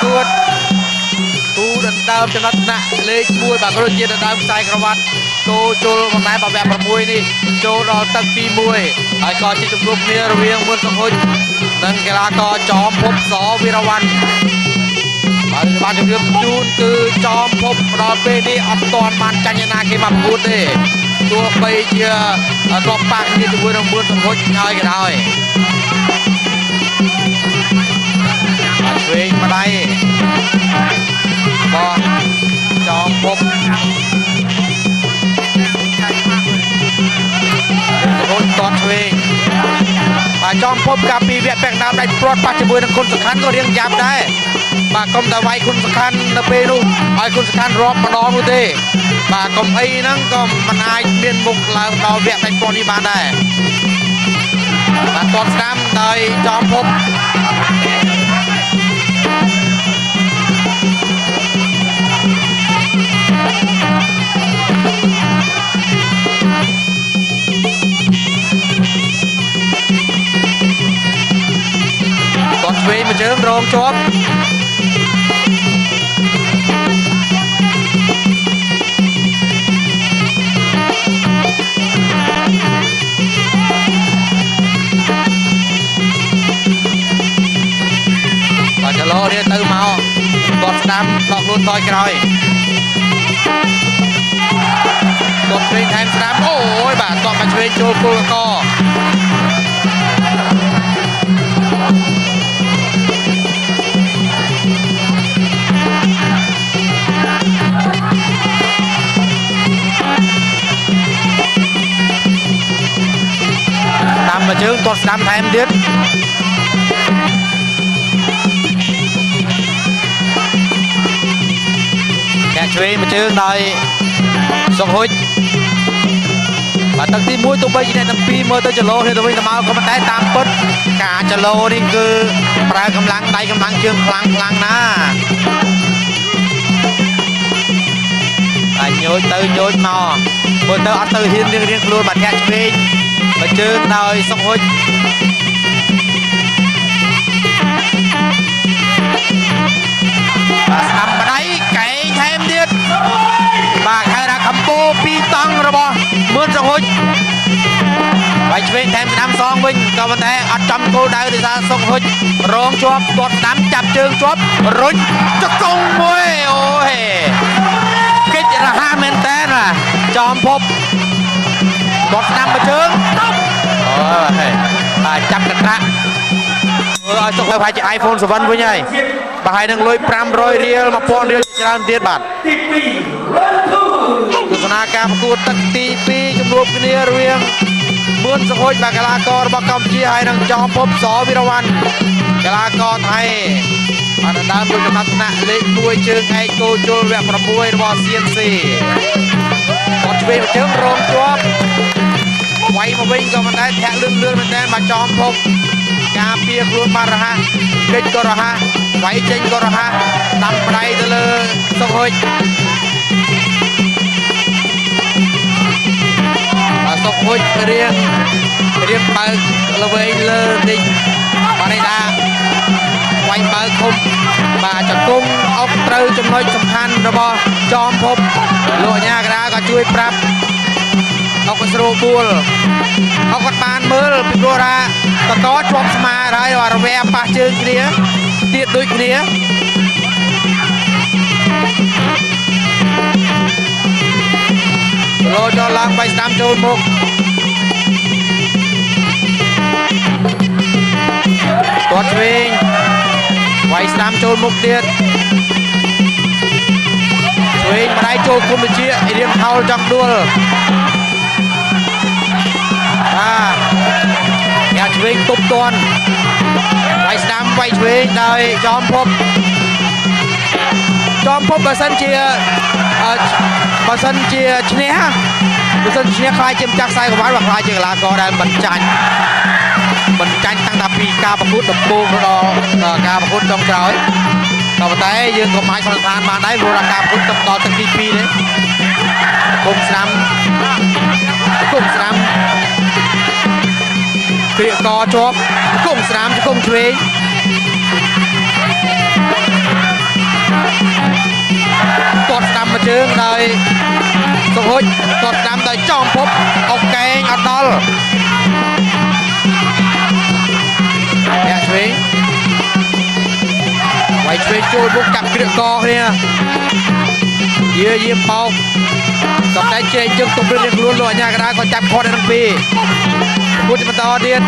ប្រកួតទូដណ្ដើមចំណុចថ្នាក់លេខ1បាទក៏ដូចជាដណ្ដើមខ្សែក្រវ៉ាត់គោជុលបំណែបវៈ6នេះចូលដល់ទឹកទី1ហើយក៏ជាជំនួបគ្នារវាងមុនសុខុចនិងកីឡាករចោមភពសវីរវណ្ណបាទជម្រាបជូនគឺចោមភពដល់ពេលនេះអត់ទាន់បានចាញ់ណាគេមកប្រកួតទេទោះបីជាតបប៉ាគ្នាជាមួយនឹងមុនសុខុចហើយក៏ដោយឆ្វេងម្ដាយបោះចោមភពសុខុចតតឆ្វេងបាទចោមភពកាលពីវគ្គពាក់ដើមដាច់ព្រាត់ប៉ះជាមួយនឹងគុណសំខាន់ក៏រៀងយ៉ាប់ដែរបាទកុំតែវាយគុណសំខាន់នៅពេលនោះឲ្យគុណសំខាន់រាប់ម្ដងនោះទេបាទកុំអីហ្នឹងក៏មិនអាចមានមុខឡើងដល់វគ្គដាច់ព្រាត់នេះបានដែរបាទតតស្ដាំដោយចោមភពឆ្វេងមួយជើងរងជាប់បាទចលោនេះទៅមកគាត់ស្ដាំដកខ្លួនថយក្រោយគាត់ឆ្វេងថែមស្ដាំអូយបាទគាត់មកឆ្វេងចូលគល់កមកជើងទាត់ស្ដាំថែមទៀតអ្នកឆ្វេងមកជើងដោយសុខហុចបាទទឹកទី1ទោះបីជាអ្នកទាំងពីរមើលទៅចលោគ្នាទៅវិញទៅមកក៏ប៉ុន្តែតាមពិតការចលោនេះគឺប្រើកម្លាំងដៃកម្លាំងជើងខ្លាំងណាស់ហើយញូចទៅញូចមកមើលទៅអត់ទៅហ៊ានរៀងខ្លួនបាទអ្នកឆ្វេងមកជើងដោយសុខហុចបាទស្ដាំម្ដាយកែងថែមទៀតបាទហៅថាកំពូពីរតង់របស់មឿនសុខហុចបាយឆ្វេងថែមស្ដាំសងវិញក៏ប៉ុន្តែអត់ចំគោលដៅដោយសារសុខហុចរងជាប់ទាត់ស្ដាំចាប់ជើងជាប់រុញចកងមួយអូហេកិច្ចរហ័សមែនតើចោមភពទាត់ស្ដាំមកជើងអូបាទចាប់កន្ត្រាក់ធ្វើឲ្យសុខហុចប្រហែលជា iPhone 7 វិញហើយប្រហែលនឹងលុយ500រៀល 1000 រៀលច្រើនទៀតបាទទស្សនាការប្រកួតទឹកទី2ជំនួបគ្នារវាងមឿនសុខហុចបាទកីឡាកររបស់កម្ពុជាហើយនឹងចោមភពសវីរវណ្ណកីឡាករថៃបានដើមយកចំណាត់ថ្នាក់លេខ1ជើងឯកគោជុលវគ្គ6របស់ CNC គាត់ឆ្វេងមកជើងរងជាប់វាយមកវិញក៏មិនដែរធាក់លឿនមែនតើមកចោមភពការពារខ្លួនបានរហ័សកិច្ចក៏រហ័សវាយចេញក៏រហ័សដាំផ្ដៃទៅលើសុខហុចបាទសុខហុចរៀងបើកល្វែងលើនេះបាទនេះថាវាយបើកឃុំបាទចង្គង់អុកត្រូវចំណុចសំខាន់របស់ចោមភពលោកអាញាកដាក៏ជួយប្រាប់អុកស្រួលបួលអុកគាត់បានមើលពីព្រោះថាតកជាប់ស្មាហើយរវែប៉ះជើងគ្នាទៀតដូចគ្នាលោចូលឡើងបៃស្ដាំចូលមុខទាត់ឆ្វេងវាយស្ដាំចូលមុខទៀតឆ្វេងម្ដាយចូលគុំវិជារៀងថោលចង់ដួលបាទឆ្វេងទប់ទាន់វាយស្ដាំវាយឆ្វេងដោយចោមភពបើសិនជាឈ្នះខ្លាយជាម្ចាស់ខ្សែក្រវ៉ាត់ខ្លាយជាកីឡាករដែលមិនចាញ់តាំងតែពីការប្រកួតដំបូងដល់ការប្រកួតចុងក្រោយក៏ប៉ុន្តែយើងក៏អាចសន្និដ្ឋានបានដែរព្រោះការប្រកួតទឹកដល់ទឹកទី2នេះគុំស្ដាំគ្រាកកជាប់គុំស្ដាំឆ្វេង ตดนำมาเชิงเลยสมุทรตดนำเลยจอมพบออกแกงอัดดอลเนี่ยช่วยไว้ช่วยจูบุกจับเกลือกอเนี่ยเยี่ยมเป่าตบได้เจนจึงตบเรื่องล้วนๆเนี่ยกระดาษก็จับคอได้ทั้งปีพูดจะมาต่อเดียน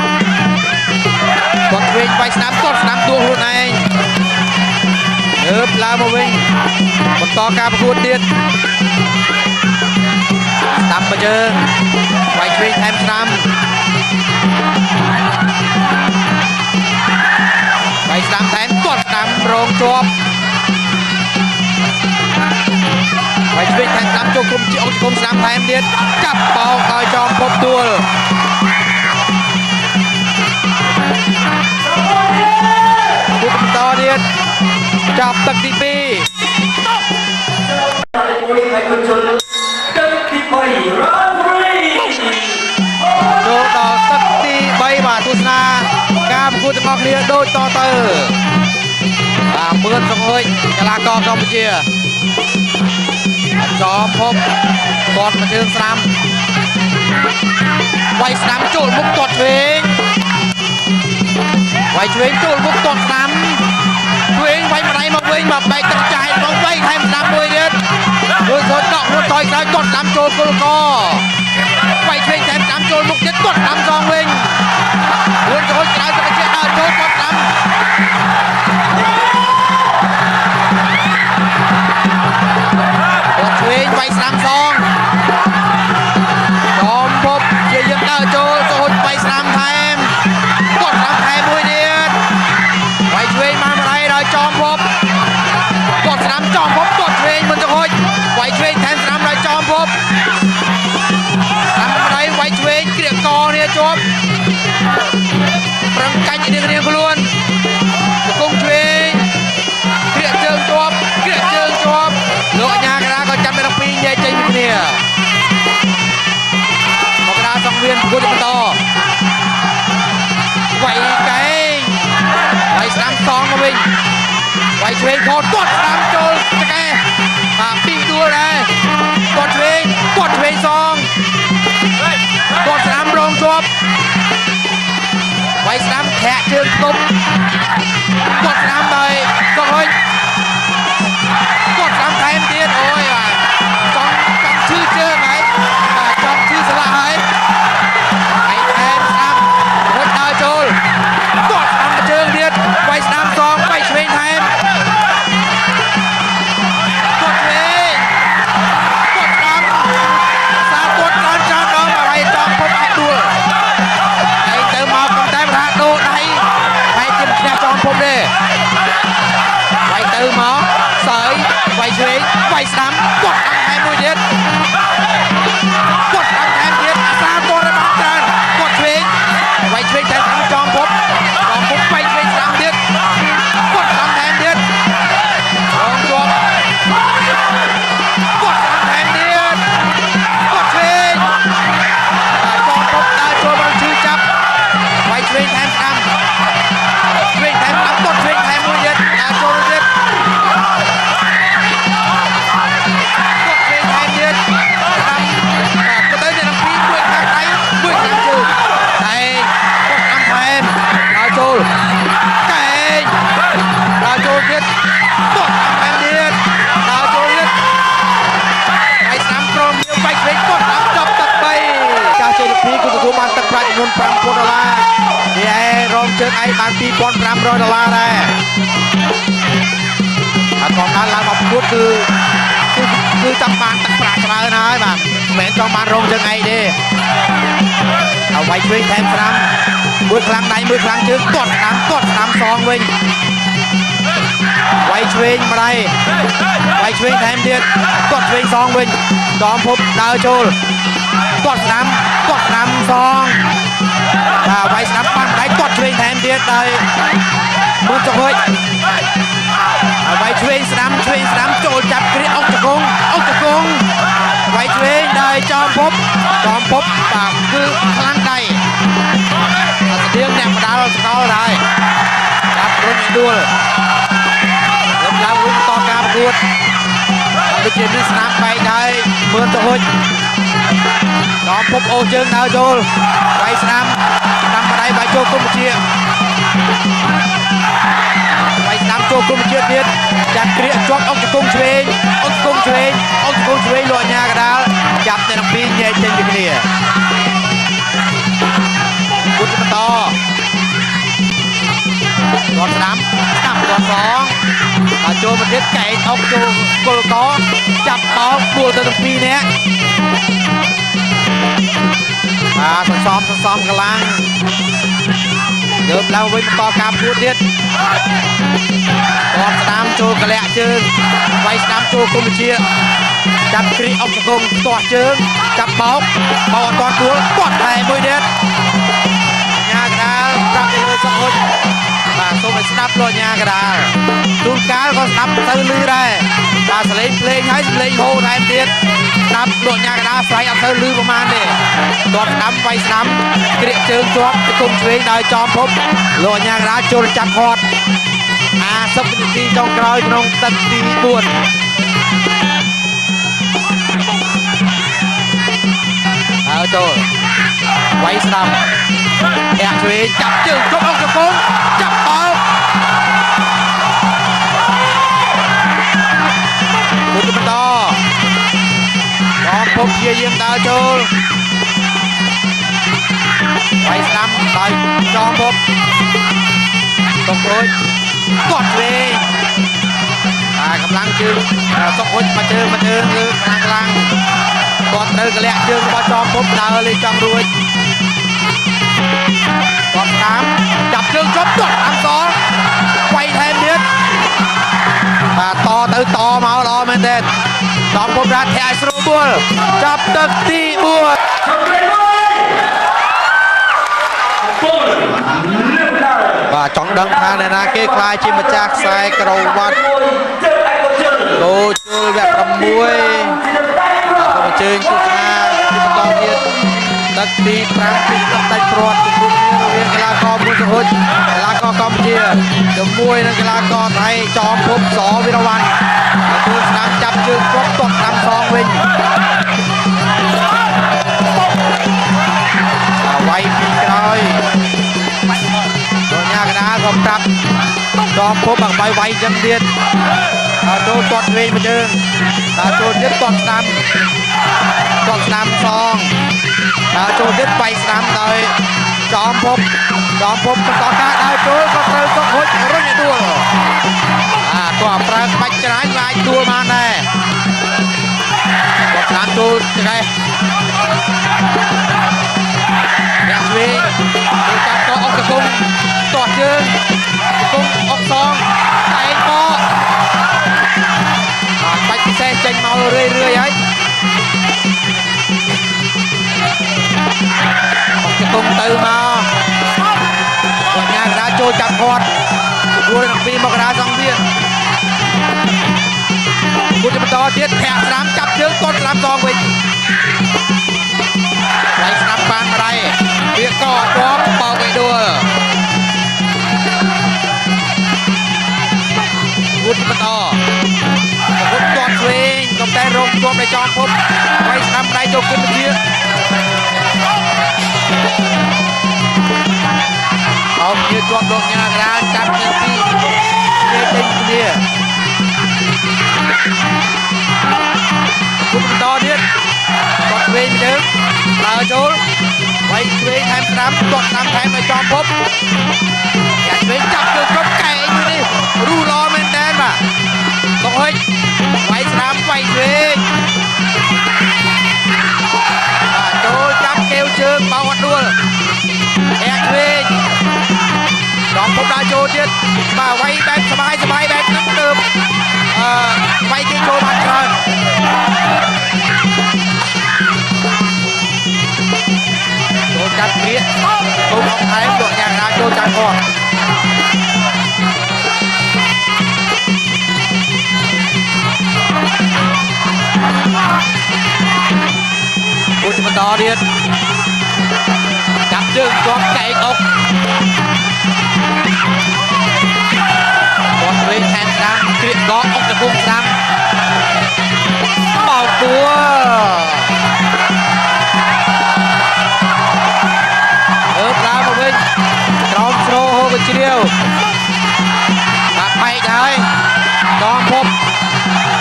กดวิ่งไปสนามต้นสนามตัวหุ่นเองเอิบลามาวิ่งบนต่อการประกวดเดียนตามมาเจอไปช่วยแทนสนามไปสนามแทนต้นสนามโรงจบไปช่วยแทนสนามโจคุมจีองคุมสนามแทนเดียนจับเป่าคอยจอมพบตัวต่อเดียนจับตักดีปีโดต่อตักดีใบบาทุสนาการพูดจะมองเรียโดยต่อเตอร์เมื่อสงเฮยกลากรกัมพูชีจอมพบกอดมาเชิงสนามไว้สนามโจลมุกตดเวงไว้ช่วยโจลมุกตดสนามเวงไว้มาไหนมาเวงมาไปกระจายลงไว้ให้สนามมวยเดียดโดยโดนเกาะหัวต่อยซ้ายกดสนามโจลกุลกอไว้ช่วยแทนสนามโจลมุกเดียดกดสนามซองเวงหัวโจลกลายเป็นเชือกโจลกดสนามกดเวงไว้สนามซองจอมพบเยี่ยมโจลโจลไปสนามไทยกดสนามไทยมวยเดียดไว้ช่วยมาอะไรเราจอมพบกดสนามจอมพบกดเวงมันจะโหยไว้ช่วยแทนสนามเราจอมพบทำอะไรไว้ช่วยเกลี่ยกอเนี่ยจบรังกันอย่างเดียวขลุ่นกุ้งช่วยเกลี่ยเชิงจบเกลี่ยเชิงจบโลกยากระก็จำเป็นต้องปีนใหญ่ใจมีเนี่ยมกราสังเวียนพูดจะมาต่อไว้ไก่ไว้สนามซองมาวิ่งไว้เชงพอตดสนามโจลจะแกปีกดูเลยกดเวงซองกดสนามรองจบไว้สนามแขะเชิงตุ้มกดสนามเลยก็เฮ้ยกดสนามไทยเดียดโอ้ยจองชื่อเจอไหมจองชื่อสลายไอ้แทนสนามรถดาวโจลกดสนามเชิงเดียดไว้สนามซองไว้เชงไทยกดเวงกดน้ำสามกดน้ำจอมน้องอะไรจอมพบอัดตัวไอ้เติมมาคำแต้มพระโดดไอ้จิ้มแนวจอมพบเลยไว้เติมมาเสยไว้เชงไว้สนามกดน้ำแทนมวยเดียดกดน้ำแทนเดียดสามตัวระบาดกันกดเวงไว้เชงแทนจอมพบไปเชงสามเดียดกดน้ำแทนเดียดลงจบกดสามแทนเดียดกดเชงจอมพบได้โจมันชื่อจับไว้เชงแทนสามเชงแทนสามกดเชงแทนมวยเดียดโจมันเดียดกดเชงแทนเดียดทำก็เดินในลำพีเบื้องทางไหนเบื้องทางจูไอ้กดน้ำแทนโจลไก่ดาวโจลเดียดกดน้ำแทนเดียดดาวโจลเดียดไอ้สามกรมเดียวไปเชงกดน้ำจับตัดไปการเจริญพีกุศลมันตัดปลายจำนวน$5,000นี่ไอ้รองเชิงไอ้บาง$2,500ได้ก่อนนั้นเราบอกพูดคือจำบานตักปลาจะมานะไอ้บ้างเหมือนจอมบานรองเชิงไอ้ดิเอาไว้ช่วยแทนสนามมือครั้งไหนมือครั้งจึงกดน้ำซองวิ่งไว้ช่วยมาได้ไว้ช่วยแทนเดียดกดช่วยซองวิ่งจอมพบดาวโจลกดน้ำซองไว้สนามปั้นได้กดช่วยแทนเดียดได้มือจะเฮ้ยไว้ช่วยสนามโจลจับกรีออกจากกงไว้ช่วยได้จอมพบปากคือพลังใดเรื่องแนวมาดาวเราได้จับรุ่นดูเริ่มแล้วรุ่นต่อการประก ពួតដូចជាមានស្នាមបែកហើយមើលទៅហុចដល់ពុកអូជើងដើរចូលបែកស្នាមតាមបដៃបែកចូលគុំជាបែកស្នាមចូលគុំជាទៀតចាត់គ្រាជាប់អុកជង្គង់ឆ្វេងអុកជង្គង់ឆ្វេងអុកជង្គង់ឆ្វេងលោកញ៉ាកដាលចាប់តែពីរញែកចេញពីគ្នាពុតបន្តគាត់ស្ដាំគាត់សងដល់ចូលមកទៀតកែកអុកចូលគល់កចាប់បោកពួលទៅទាំងពីរនាក់សន្សំកម្លាំងលើកឡើងវិញបន្តការពួតទៀតគាត់ស្ដាំចូលកលាក់ជើងវាយស្ដាំចូលគុំជាចាប់គ្រីអុកជង្គង់ទាស់ជើងចាប់បោកអត់ទាន់ទួលគាត់ថែមួយទៀតញ៉ាកដាលប្រាប់ទៅលើសុកហុចបាទសូមឲ្យស្ដាប់លោកញ៉ាកដាលជួនកាលក៏ស្ដាប់ទៅលឺដែរបាទសលេងភ្លេងហើយសលេងហូរថែមទៀតស្ដាប់លោកញ៉ាកដាលស្រ័យអត់ទៅលឺប្រហែលទេគាត់ស្ដាំវាយស្ដាំក្រៀកជើងជាប់ទៅគុំឆ្វេងដោយចំភពលោកញ៉ាកដាលចូលចាប់គាត់50វិនាទីចុងក្រោយក្នុងទឹកទី4ហើយចូលវាយស្ដាំអ្នកឆ្វេងចាប់ជើងជប់អុកជង្គង់ចាប់បោកមួយបន្តបងពុកជាយាមដើរចូលវាយស្ដាំដោយចំពុកសុកហុចគាត់ឆ្វេងកម្លាំងជើងសុកហុចមកជើងលើខ្លាំងគាត់ត្រូវកលាក់ជើងរបស់ចំពុកដើរលេងចង់រួចគាត់តាមចាប់ជើងជប់គាត់តាមសល់វាយថែមទៀតបាទតទៅតមកល្អមែនទេដល់ពុំរាធាក់ស្រួលបុលចាប់ទឹកទី4បាទចង់ដឹងថាអ្នកណាគេខ្លាយជាម្ចាស់ខ្សែក្រវ៉ាត់លោជុលវគ្គ6សូមអញ្ជើញទស្សនាទីបន្តទៀតទឹកទី5ទីដាច់ព្រាត់ជុំគ្នារវាងកីឡាករមួយសហុចកីឡាករកម្ពុជាជាមួយនឹងកីឡាករថៃចំភពសវិរវ័នទទួលស្នាមចាប់ជើងជាប់ទាត់តាមសងវិញវាយពីក្រោយលោកញ៉ាកដាលក៏ប្រាប់ចំភពបាក់បាយវាយចឹងទៀតចូលទាត់វិញមកជើងចូលទៀតទាត់ស្នាមសងចូលទៀតវាយស្នាមដោយចំភពបន្តការដើរចូលក៏ត្រូវសុកហុចរុញឲ្យដួលគាត់ប្រើក្បាច់ច្រើនក៏អាចដួលបានដែរគាត់ស្នាមចូលច្រេះអ្នកឆ្វេងចូលចាប់ក៏អុកជង្គង់ទាស់ជើងជង្គង់អុកសងតែងបកបាច់ពិសេសចេញមករឿយហើយជង្គង់ទៅមកគាត់ញ៉ាកដាចូលចាប់គាត់រួចនឹង2មករាសងទៀតគូបន្តទៀតធាក់ស្ដាំចាប់ជើងទាត់ស្ដាំសងវិញវាយស្ដាំបានម្ដាយវាក៏ជាប់បោកឲ្យដួលគូបន្តគូទាត់ឆ្វេងក៏តែរងជាប់ដោយចំភពវាយស្ដាំដៃចូលគុំជាអោគ្នាជាប់លោកញ៉ាកដាលចាប់ទៅពីគេចេញគ្នាគុំបន្តទៀតគាត់ឆ្វេងទៅដើរចូលវាយឆ្វេងថែមស្ដាំគាត់ស្ដាំថែមឲ្យចំភពយ៉ាឆ្វេងចាប់ជើងគាត់កែមួយនេះរੂល្អមែនតើបាទសុកហុចវាយស្ដាំវាយឆ្វេងចូលចាប់កែវជើងបោកអត់ដួលអ្នកឆ្វេងចំភពដើរចូលទៀតបាទវាយបែបសบายបែបហ្នឹងទៅវាយគេចូលបានច្រើនចូលចាប់គ្រាកគុំអត់ថែមលោកញ៉ាកដាលចូលចាប់គាត់គូបន្តទៀតចាប់ជើងជាប់កែកអុកគាត់ឆ្វេងថែមស្ដាំគ្រាកកអុកជង្គង់ស្ដាំ ជ្រាវដាក់បែកហើយកងភព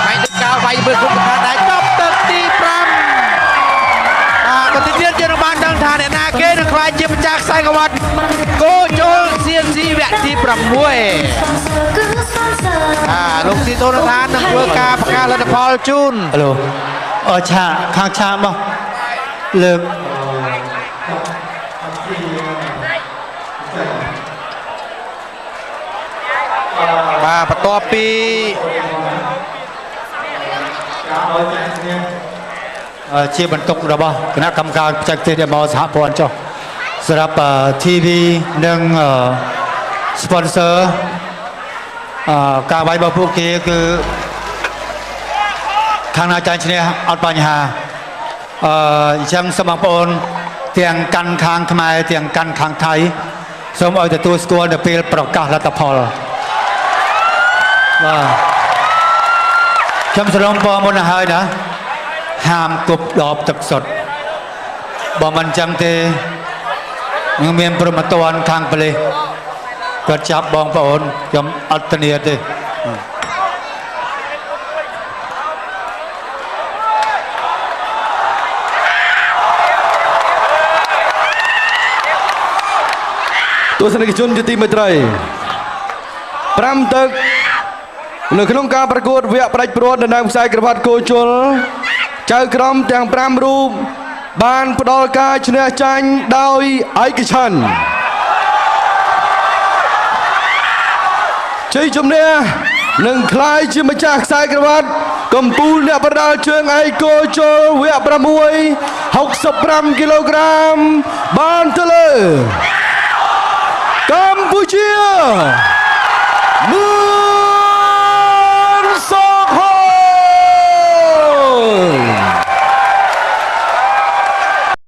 បែកទឹកកៅវាយមើលគុំកណ្ដាលដែរចប់ទឹកទី5បន្តិចទៀតយើងបានដឹងថាអ្នកណាគេនឹងខ្លាចជាម្ចាស់ខ្សែក្រវ៉ាត់គោចូលសៀនស៊ីវគ្គទី6លោកស៊ីតូនឋាននឹងធ្វើការប្រកាសលទ្ធផលជូនហឡូឆាខាងឆាមកលើកបាទបន្ទាប់ពីជាបន្ទុករបស់គណៈកម្មការបច្ចេកទេសដែលមកសហព័ន្ធចុះសម្រាប់ TV និង sponsor ការវាយរបស់ពួកគេគឺខាងណាចាញ់ឈ្នះអត់បញ្ហាអញ្ចឹងសូមបងប្អូនទាំងកាន់ខាងខ្មែរទាំងកាន់ខាងថៃសូមឲ្យទទួលស្គាល់នៅពេលប្រកាសលទ្ធផលបាទខ្ញុំសរំពរមុនទៅហើយណាហាមគប់ដបទឹកសុទ្ធបើមិនអញ្ចឹងទេនឹងមានព្រមត្តនខាងប៉ូលីសគាត់ចាប់បងប្អូនខ្ញុំអត់ធានាទេទស្សនិកជនជាទីមេត្រី5ទឹកនៅក្នុងការប្រកួតវគ្គផ្ដាច់ព្រាត់នៅដើមខ្សែក្រវ៉ាត់គោជលចៅក្រមទាំង5រូបបានផ្ដល់ការឈ្នះចាញ់ដោយឯកច្ឆន្ទជ័យជំនះនឹងក្លាយជាម្ចាស់ខ្សែក្រវ៉ាត់កំពូលអ្នកប្រដាល់ជើងឯកគោជលវគ្គ6 65គីឡូក្រាមបានទៅលើកម្ពុជា